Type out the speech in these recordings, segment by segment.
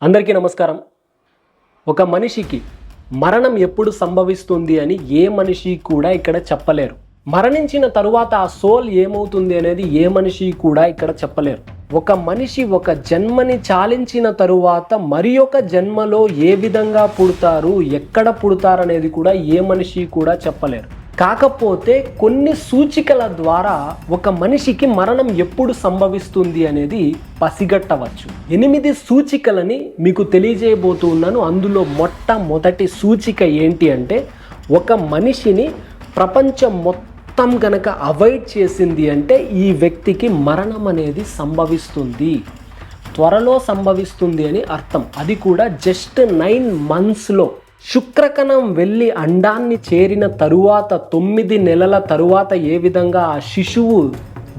అందరికీ నమస్కారం. ఒక మనిషికి మరణం ఎప్పుడు సంభవిస్తుంది అని ఏ మనిషి కూడా ఇక్కడ చెప్పలేరు. మరణించిన తరువాత ఆ సోల్ ఏమవుతుంది అనేది ఏ మనిషి కూడా ఇక్కడ చెప్పలేరు. ఒక మనిషి ఒక జన్మని చాలించిన తరువాత మరి ఒక జన్మలో ఏ విధంగా పుడతారు, ఎక్కడ పుడతారు అనేది కూడా ఏ మనిషి కూడా చెప్పలేరు. కాకపోతే కొన్ని సూచికల ద్వారా ఒక మనిషికి మరణం ఎప్పుడు సంభవిస్తుంది అనేది పసిగట్టవచ్చు. 8 సూచికలని మీకు తెలియజేయబోతున్నాను. అందులో మొట్టమొదటి సూచిక ఏంటి అంటే, ఒక మనిషిని ప్రపంచం మొత్తం గనక అవాయిడ్ చేసింది అంటే ఈ వ్యక్తికి మరణం అనేది సంభవిస్తుంది, త్వరలో సంభవిస్తుంది అని అర్థం. అది కూడా జస్ట్ 9 monthsలో. శుక్రకణం వెళ్ళి అండాన్ని చేరిన తరువాత 9 నెలల తరువాత ఏ విధంగా ఆ శిశువు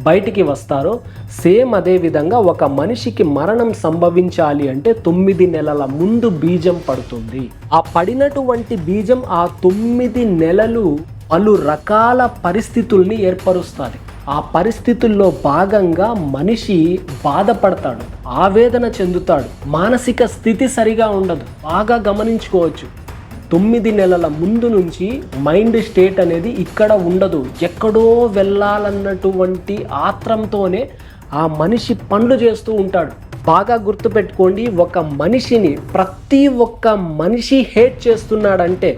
బయటికి వస్తారో సేమ్ అదే విధంగా ఒక మనిషికి మరణం సంభవించాలి అంటే 9 నెలల ముందు బీజం పడుతుంది. ఆ పడినటువంటి బీజం ఆ 9 నెలలు పలు రకాల పరిస్థితుల్ని ఏర్పరుస్తుంది. ఆ పరిస్థితుల్లో భాగంగా మనిషి బాధపడతాడు, ఆవేదన చెందుతాడు, మానసిక స్థితి సరిగా ఉండదు. బాగా గమనించుకోవచ్చు. 9 నెలల ముందు నుంచి మైండ్ స్టేట్ అనేది ఇక్కడ ఉండదు. ఎక్కడో వెళ్ళాలన్నటువంటి ఆత్రంతోనే ఆ మనిషి పనులు చేస్తూ ఉంటాడు. బాగా గుర్తుపెట్టుకోండి, ఒక మనిషిని ప్రతి ఒక్క మనిషి హేట్ చేస్తున్నాడంటే,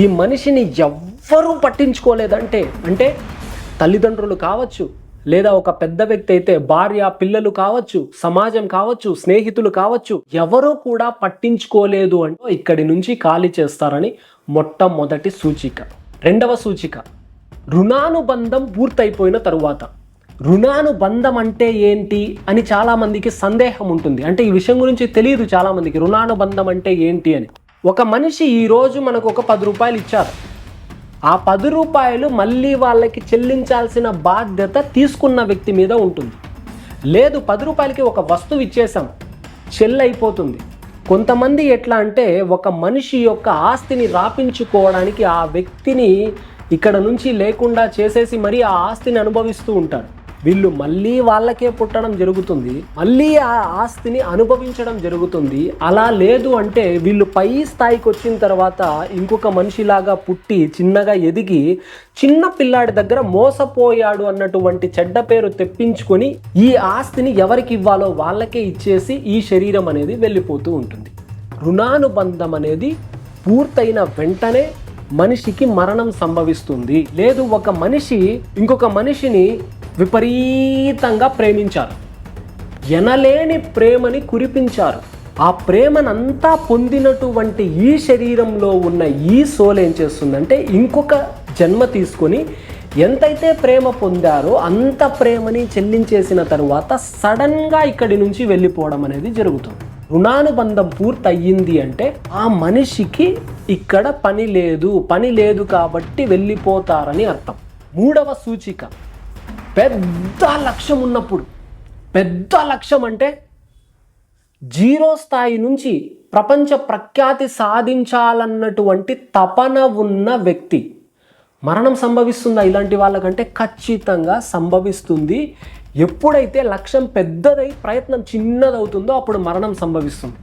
ఈ మనిషిని ఎవ్వరూ పట్టించుకోలేదంటే, అంటే తల్లిదండ్రులు కావచ్చు, లేదా ఒక పెద్ద వ్యక్తి అయితే భార్య, పిల్లలు కావచ్చు, సమాజం కావచ్చు, స్నేహితులు కావచ్చు, ఎవరూ కూడా పట్టించుకోలేదు అంటే ఇక్కడి నుంచి ఖాళీ చేస్తారని మొట్టమొదటి సూచిక. రెండవ సూచిక, రుణానుబంధం పూర్తయిపోయిన తరువాత. రుణానుబంధం అంటే ఏంటి అని చాలామందికి సందేహం ఉంటుంది. అంటే ఈ విషయం గురించి తెలియదు చాలామందికి, రుణానుబంధం అంటే ఏంటి అని. ఒక మనిషి ఈరోజు మనకు ఒక 10 రూపాయలు ఇచ్చారు. ఆ 10 రూపాయలు మళ్ళీ వాళ్ళకి చెల్లించాల్సిన బాధ్యత తీసుకున్న వ్యక్తి మీద ఉంటుంది. లేదు, 10 రూపాయలకి ఒక వస్తువు ఇచ్చేసాం, చెల్లైపోతుంది. కొంతమంది ఎట్లా అంటే, ఒక మనిషి యొక్క ఆస్తిని రాపించుకోవడానికి ఆ వ్యక్తిని ఇక్కడ నుంచి లేకుండా చేసేసి మరీ ఆ ఆస్తిని అనుభవిస్తూ ఉంటారు. వీళ్ళు మళ్ళీ వాళ్ళకే పుట్టడం జరుగుతుంది, మళ్ళీ ఆ ఆస్తిని అనుభవించడం జరుగుతుంది. అలా లేదు అంటే వీళ్ళు పై స్థాయికి వచ్చిన తర్వాత ఇంకొక మనిషిలాగా పుట్టి చిన్నగా ఎదిగి చిన్న పిల్లాడి దగ్గర మోసపోయాడు అన్నటువంటి చెడ్డ పేరు తెప్పించుకొని ఈ ఆస్తిని ఎవరికి ఇవ్వాలో వాళ్ళకే ఇచ్చేసి ఈ శరీరం అనేది వెళ్ళిపోతూ ఉంటుంది. రుణానుబంధం అనేది పూర్తయిన వెంటనే మనిషికి మరణం సంభవిస్తుంది. లేదు, ఒక మనిషి ఇంకొక మనిషిని విపరీతంగా ప్రేమించారు, ఎనలేని ప్రేమని కురిపించారు. ఆ ప్రేమనంతా పొందినటువంటి ఈ శరీరంలో ఉన్న ఈ సోల్ ఏం చేస్తుందంటే, ఇంకొక జన్మ తీసుకొని ఎంతైతే ప్రేమ పొందారో అంత ప్రేమని చెల్లించేసిన తరువాత సడన్గా ఇక్కడి నుంచి వెళ్ళిపోవడం అనేది జరుగుతుంది. రుణానుబంధం పూర్తయింది అంటే ఆ మనిషికి ఇక్కడ పని లేదు కాబట్టి వెళ్ళిపోతారని అర్థం. మూడవ సూచిక, పెద్ద లక్ష్యం ఉన్నప్పుడు. పెద్ద లక్ష్యం అంటే 0 స్థాయి నుంచి ప్రపంచ ప్రఖ్యాతి సాధించాలన్నటువంటి తపన ఉన్న వ్యక్తి. మరణం సంభవిస్తుందా ఇలాంటి వాళ్ళకంటే? ఖచ్చితంగా సంభవిస్తుంది. ఎప్పుడైతే లక్ష్యం పెద్దదై ప్రయత్నం చిన్నదవుతుందో అప్పుడు మరణం సంభవిస్తుంది.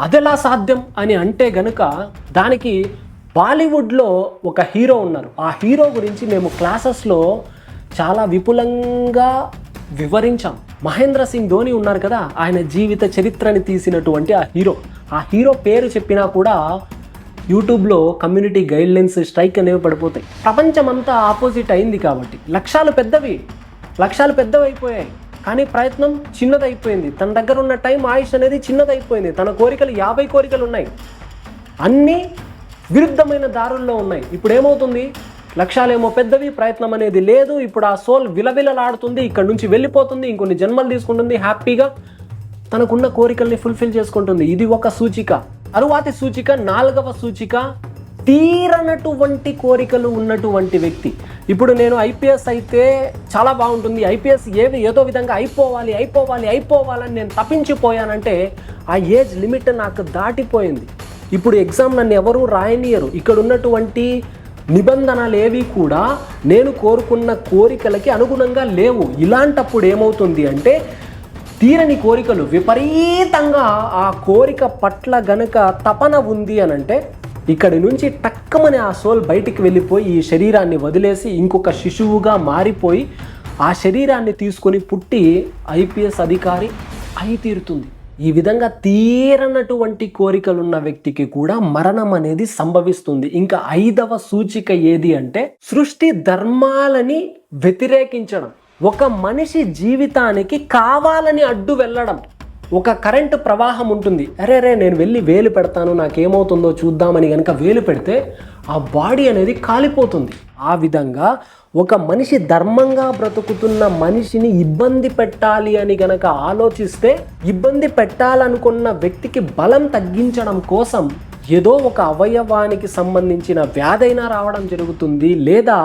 అదెలా సాధ్యం అని అంటే గనుక, దానికి బాలీవుడ్లో ఒక హీరో ఉన్నారు. ఆ హీరో గురించి మేము క్లాసెస్లో చాలా విపులంగా వివరించాం. మహేంద్ర సింగ్ ధోని ఉన్నారు కదా, ఆయన జీవిత చరిత్రని తీసినటువంటి ఆ హీరో పేరు చెప్పినా కూడా యూట్యూబ్లో కమ్యూనిటీ గైడ్లైన్స్ స్ట్రైక్ అనేవి పడిపోతాయి. ప్రపంచమంతా ఆపోజిట్ అయింది కాబట్టి లక్ష్యాలు పెద్దవైపోయాయి, కానీ ప్రయత్నం చిన్నదైపోయింది. తన దగ్గర ఉన్న టైం, ఆయుష్ అనేది చిన్నదైపోయింది. తన కోరికలు 50 కోరికలు ఉన్నాయి, అన్నీ విరుద్ధమైన దారుల్లో ఉన్నాయి. ఇప్పుడు ఏమవుతుంది? లక్ష్యాలేమో పెద్దవి, ప్రయత్నం అనేది లేదు. ఇప్పుడు ఆ సోల్ విలవిలలాడుతుంది, ఇక్కడ నుంచి వెళ్ళిపోతుంది, ఇంకొన్ని జన్మలు తీసుకుంటుంది, హ్యాపీగా తనకున్న కోరికల్ని ఫుల్ఫిల్ చేసుకుంటుంది. ఇది ఒక సూచిక. తరువాతి సూచిక, 4వ సూచిక, తీరనటువంటి కోరికలు ఉన్నటువంటి వ్యక్తి. ఇప్పుడు నేను ఐపీఎస్ అయితే చాలా బాగుంటుంది, ఐపీఎస్ ఏదో విధంగా అయిపోవాలని నేను తప్పించిపోయానంటే ఆ ఏజ్ లిమిట్ నాకు దాటిపోయింది. ఇప్పుడు ఎగ్జామ్ నన్ను ఎవరూ రాయనీయరు. ఇక్కడ ఉన్నటువంటి నిబంధనలు ఏవి కూడా నేను కోరుకున్న కోరికలకి అనుగుణంగా లేవు. ఇలాంటప్పుడు ఏమవుతుంది అంటే, తీరని కోరికలు, విపరీతంగా ఆ కోరిక పట్ల గనుక తపన ఉంది అని అంటే ఇక్కడి నుంచి టక్కమని ఆ సోల్ బయటికి వెళ్ళిపోయి ఈ శరీరాన్ని వదిలేసి ఇంకొక శిశువుగా మారిపోయి ఆ శరీరాన్ని తీసుకొని పుట్టి ఐపీఎస్ అధికారి అయి తీరుతుంది. ఈ విధంగా తీరనటువంటి కోరికలున్న వ్యక్తికి కూడా మరణం అనేది సంభవిస్తుంది. ఇంకా 5వ సూచిక ఏది అంటే సృష్టి ధర్మాలని వ్యతిరేకించడం. ఒక మనిషి జీవితానికి కావాలని అడ్డు వెళ్ళడం. ఒక కరెంటు ప్రవాహం ఉంటుంది, అరే నేను వెళ్ళి వేలు పెడతాను నాకేమవుతుందో చూద్దామని కనుక వేలు పెడితే ఆ బాడీ అనేది కాలిపోతుంది. ఆ విధంగా ఒక మనిషి ధర్మంగా బ్రతుకుతున్న మనిషిని ఇబ్బంది పెట్టాలి అని గనక ఆలోచిస్తే ఇబ్బంది పెట్టాలనుకున్న వ్యక్తికి బలం తగ్గించడం కోసం ఏదో ఒక అవయవానికి సంబంధించిన వ్యాధైనా రావడం జరుగుతుంది, లేదా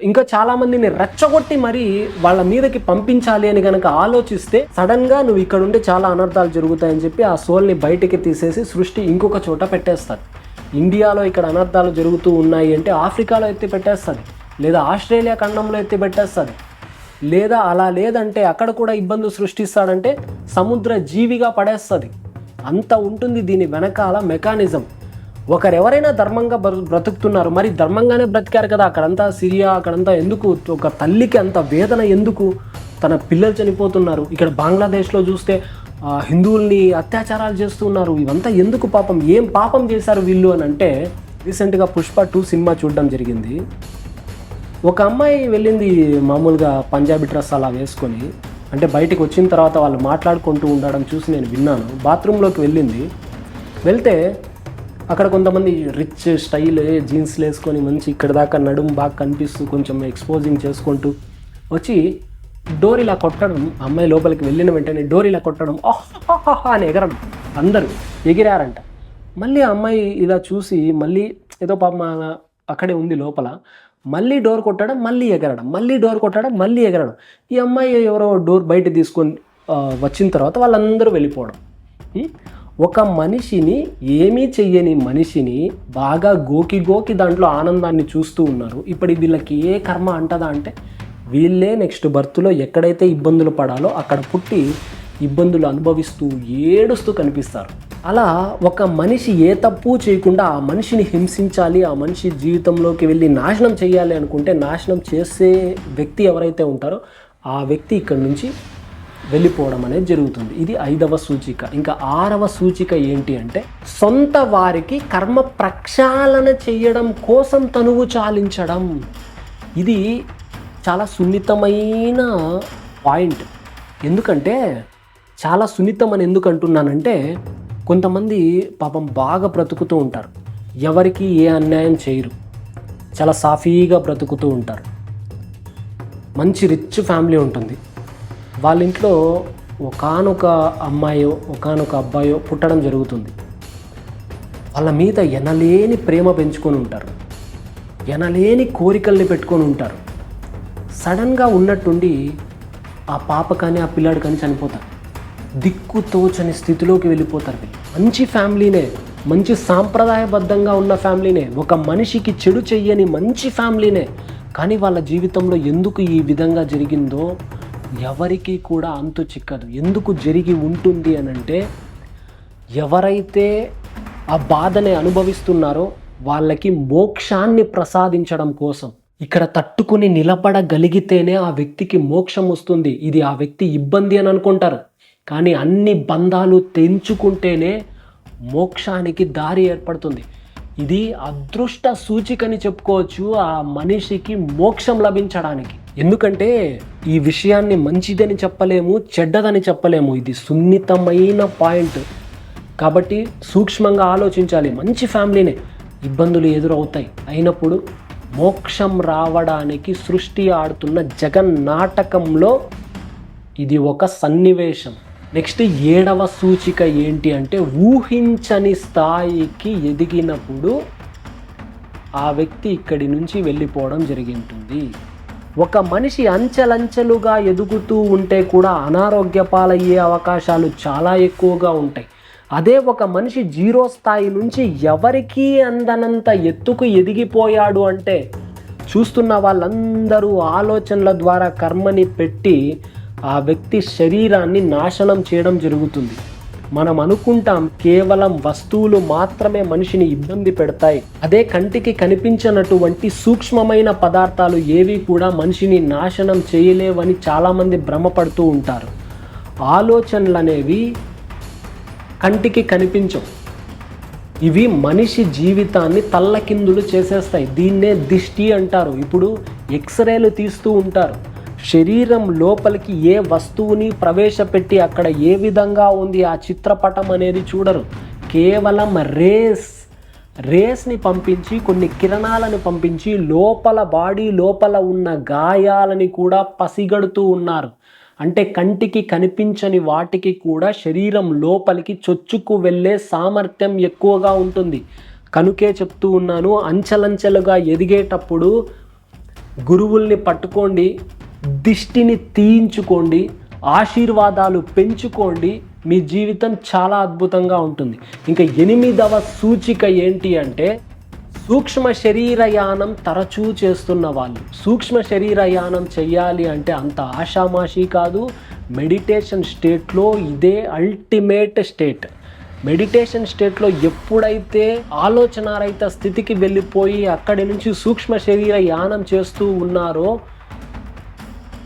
ఇంకా చాలా మందిని రెచ్చగొట్టి మరి వాళ్ళ మీదకి పంపించాలి అని గనక ఆలోచిస్తే సడన్ గా నువ్వు ఇక్కడ ఉండి చాలా అనర్థాలు జరుగుతాయని చెప్పి ఆ సోల్ని బయటికి తీసేసి సృష్టి ఇంకొక చోట పెట్టేస్తారు. ఇండియాలో ఇక్కడ అనర్థాలు జరుగుతూ ఉన్నాయి అంటే ఆఫ్రికాలో ఎత్తి పెట్టేస్తుంది, లేదా ఆస్ట్రేలియా ఖండంలో ఎత్తి పెట్టేస్తుంది, లేదా అలా లేదంటే అక్కడ కూడా ఇబ్బందులు సృష్టిస్తాడంటే సముద్ర జీవిగా పడేస్తుంది. అంత ఉంటుంది దీని వెనకాల మెకానిజం. ఒకరెవరైనా ధర్మంగా బ్రతుకుతున్నారు, మరి ధర్మంగానే బ్రతికారు కదా, అక్కడంతా సిరియా అక్కడంతా ఎందుకు, ఒక తల్లికి అంత వేదన ఎందుకు, తన పిల్లలు చనిపోతున్నారు. ఇక్కడ బంగ్లాదేశ్లో చూస్తే హిందువుల్ని అత్యాచారాలు చేస్తున్నారు. ఇవంతా ఎందుకు పాపం, ఏం పాపం చేశారు వీళ్ళు అని అంటే రీసెంట్గా పుష్ప 2 సినిమా చూడడం జరిగింది. ఒక అమ్మాయి వెళ్ళింది మామూలుగా పంజాబీ డ్రెస్ అలా వేసుకొని, అంటే బయటికి వచ్చిన తర్వాత వాళ్ళు మాట్లాడుకుంటూ ఉండడం చూసి నేను విన్నాను. బాత్రూంలోకి వెళ్తే అక్కడ కొంతమంది రిచ్ స్టైల్ జీన్స్లు వేసుకొని మంచి ఇక్కడ దాకా నడుము బాగా కనిపిస్తూ కొంచెం ఎక్స్పోజింగ్ చేసుకుంటూ వచ్చి డోర్ ఇలా కొట్టడం, అమ్మాయి లోపలికి వెళ్ళిన వెంటనే డోర్ ఇలా కొట్టడం, ఆహా అని ఎగరడం, అందరూ ఎగిరారంట. మళ్ళీ ఆ అమ్మాయి ఇలా చూసి మళ్ళీ ఏదో పాపం అక్కడే ఉంది లోపల, మళ్ళీ డోర్ కొట్టడం, మళ్ళీ ఎగరడం, మళ్ళీ డోర్ కొట్టడం, మళ్ళీ ఎగరడం. ఈ అమ్మాయి ఎవరో డోర్ బయట తీసుకొని వచ్చిన తర్వాత వాళ్ళందరూ వెళ్ళిపోవడం. ఒక మనిషిని, ఏమీ చెయ్యని మనిషిని బాగా గోకి దాంట్లో ఆనందాన్ని చూస్తూ ఉన్నారు. ఇప్పుడు వీళ్ళకి ఏ కర్మ అంటదా అంటే వీళ్ళే నెక్స్ట్ బర్త్లో ఎక్కడైతే ఇబ్బందులు పడాలో అక్కడ పుట్టి ఇబ్బందులు అనుభవిస్తూ ఏడుస్తూ కనిపిస్తారు. అలా ఒక మనిషి ఏ తప్పు చేయకుండా ఆ మనిషిని హింసించాలి, ఆ మనిషి జీవితంలోకి వెళ్ళి నాశనం చేయాలి అనుకుంటే నాశనం చేసే వ్యక్తి ఎవరైతే ఉంటారో ఆ వ్యక్తి ఇక్కడి నుంచి వెళ్ళిపోవడం అనేది జరుగుతుంది. ఇది 5వ సూచిక. ఇంకా 6వ సూచిక ఏంటి అంటే సొంత వారికి కర్మ ప్రక్షాళన చేయడం కోసం తనువు చాలించడం. ఇది చాలా సున్నితమైన పాయింట్. ఎందుకంటే చాలా సున్నితం అని ఎందుకు అంటున్నానంటే కొంతమంది పాపం బాగా బ్రతుకుతూ ఉంటారు, ఎవరికి ఏ అన్యాయం చేయరు, చాలా సాఫీగా బ్రతుకుతూ ఉంటారు, మంచి రిచ్ ఫ్యామిలీ ఉంటుంది. వాళ్ళ ఇంట్లో ఒకానొక అమ్మాయో ఒకానొక అబ్బాయో పుట్టడం జరుగుతుంది. వాళ్ళ మీద ఎనలేని ప్రేమ పెంచుకొని ఉంటారు, ఎనలేని కోరికల్ని పెట్టుకొని ఉంటారు. సడన్గా ఉన్నట్టుండి ఆ పాప కానీ ఆ పిల్లాడు కానీ చనిపోతారు. దిక్కు తోచని స్థితిలోకి వెళ్ళిపోతారు. వీళ్ళు మంచి ఫ్యామిలీనే, మంచి సాంప్రదాయబద్ధంగా ఉన్న ఫ్యామిలీనే, ఒక మనిషికి చెడు చెయ్యని మంచి ఫ్యామిలీనే, కానీ వాళ్ళ జీవితంలో ఎందుకు ఈ విధంగా జరిగిందో ఎవరికి కూడా అంతు చిక్కదు. ఎందుకు జరిగి ఉంటుంది అని అంటే ఎవరైతే ఆ బాధని అనుభవిస్తున్నారో వాళ్ళకి మోక్షాన్ని ప్రసాదించడం కోసం. ఇక్కడ తట్టుకుని నిలబడగలిగితేనే ఆ వ్యక్తికి మోక్షం వస్తుంది. ఇది ఆ వ్యక్తి ఇబ్బంది అని అనుకుంటారు, కానీ అన్ని బంధాలు తెంచుకుంటేనే మోక్షానికి దారి ఏర్పడుతుంది. ఇది అదృష్ట సూచికని చెప్పుకోవచ్చు ఆ మనిషికి మోక్షం లభించడానికి. ఎందుకంటే ఈ విషయాన్ని మంచిదని చెప్పలేము, చెడ్డదని చెప్పలేము. ఇది సున్నితమైన పాయింట్ కాబట్టి సూక్ష్మంగా ఆలోచించాలి. మంచి ఫ్యామిలీనే, ఇబ్బందులు ఎదురవుతాయి, అయినప్పుడు మోక్షం రావడానికి సృష్టి ఆడుతున్న జగన్నాటకంలో ఇది ఒక సన్నివేశం. నెక్స్ట్ 7వ సూచిక ఏంటి అంటే ఊహించని స్థాయికి ఎదిగినప్పుడు ఆ వ్యక్తి ఇక్కడి నుంచి వెళ్ళిపోవడం జరిగింటుంది. ఒక మనిషి అంచెలంచెలుగా ఎదుగుతూ ఉంటే కూడా అనారోగ్య పాలయ్యే అవకాశాలు చాలా ఎక్కువగా ఉంటాయి. అదే ఒక మనిషి 0 స్థాయి నుంచి ఎవరికీ అందనంత ఎత్తుకు ఎదిగిపోయాడు అంటే చూస్తున్న వాళ్ళందరూ ఆలోచనల ద్వారా కర్మని పెట్టి ఆ వ్యక్తి శరీరాన్ని నాశనం చేయడం జరుగుతుంది. మనం అనుకుంటాం కేవలం వస్తువులు మాత్రమే మనిషిని ఇబ్బంది పెడతాయి, అదే కంటికి కనిపించనటువంటి సూక్ష్మమైన పదార్థాలు ఏవి కూడా మనిషిని నాశనం చేయలేవని చాలామంది భ్రమపడుతూ ఉంటారు. ఆలోచనలు అనేవి కంటికి కనిపించవు, ఇవి మనిషి జీవితాన్ని తల్లకిందులు చేసేస్తాయి. దీన్నే దిష్టి అంటారు. ఇప్పుడు ఎక్స్రేలు తీస్తూ ఉంటారు, శరీరం లోపలికి ఏ వస్తువుని ప్రవేశపెట్టి అక్కడ ఏ విధంగా ఉంది ఆ చిత్రపటం అనేది చూడరు. కేవలం రేస్ని పంపించి, కొన్ని కిరణాలను పంపించి లోపల బాడీ లోపల ఉన్న గాయాలని కూడా పసిగడుతూ ఉన్నారు. అంటే కంటికి కనిపించని వాటికి కూడా శరీరం లోపలికి చొచ్చుకు వెళ్ళే సామర్థ్యం ఎక్కువగా ఉంటుంది. కనుకే చెప్తూ ఉన్నాను, అంచెలంచెలుగా ఎదిగేటప్పుడు గురువుల్ని పట్టుకోండి, దిష్టిని తీయించుకోండి, ఆశీర్వాదాలు పెంచుకోండి, మీ జీవితం చాలా అద్భుతంగా ఉంటుంది. ఇంకా 8వ సూచిక ఏంటి అంటే సూక్ష్మ శరీరయానం తరచూ చేస్తున్న వాళ్ళు. సూక్ష్మ శరీరయానం చెయ్యాలి అంటే అంత ఆషామాషి కాదు. మెడిటేషన్ స్టేట్లో ఇదే అల్టిమేట్ స్టేట్. మెడిటేషన్ స్టేట్లో ఎప్పుడైతే ఆలోచనారహిత స్థితికి వెళ్ళిపోయి అక్కడి నుంచి సూక్ష్మ శరీర యానం చేస్తూ ఉన్నారో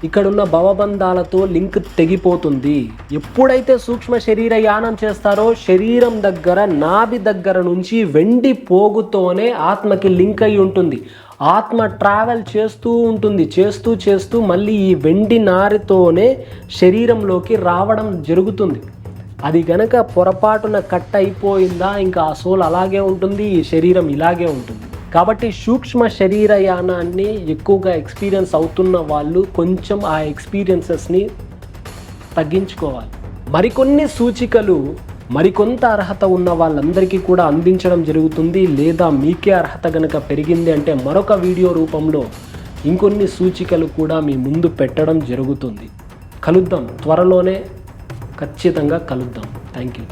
ఇక్కడున్న భవబంధాలతో లింక్ తెగిపోతుంది. ఎప్పుడైతే సూక్ష్మ శరీర యానం చేస్తారో శరీరం దగ్గర, నాభి దగ్గర నుంచి వెండి పోగుతోనే ఆత్మకి లింక్ అయి ఉంటుంది. ఆత్మ ట్రావెల్ చేస్తూ ఉంటుంది, చేస్తూ మళ్ళీ ఈ వెండి నారితోనే శరీరంలోకి రావడం జరుగుతుంది. అది గనక పొరపాటున కట్ అయిపోయిందా ఇంకా ఆ సోల్ అలాగే ఉంటుంది, ఈ శరీరం ఇలాగే ఉంటుంది. కాబట్టి సూక్ష్మ శరీరయానాన్ని ఎక్కువగా ఎక్స్పీరియన్స్ అవుతున్న వాళ్ళు కొంచెం ఆ ఎక్స్పీరియన్సెస్ని తగ్గించుకోవాలి. మరికొన్ని సూచికలు మరికొంత అర్హత ఉన్న వాళ్ళందరికీ కూడా అందించడం జరుగుతుంది. లేదా మీకే అర్హత కనుక పెరిగింది అంటే మరొక వీడియో రూపంలో ఇంకొన్ని సూచికలు కూడా మీ ముందు పెట్టడం జరుగుతుంది. కలుద్దాం, త్వరలోనే ఖచ్చితంగా కలుద్దాం. Thank you.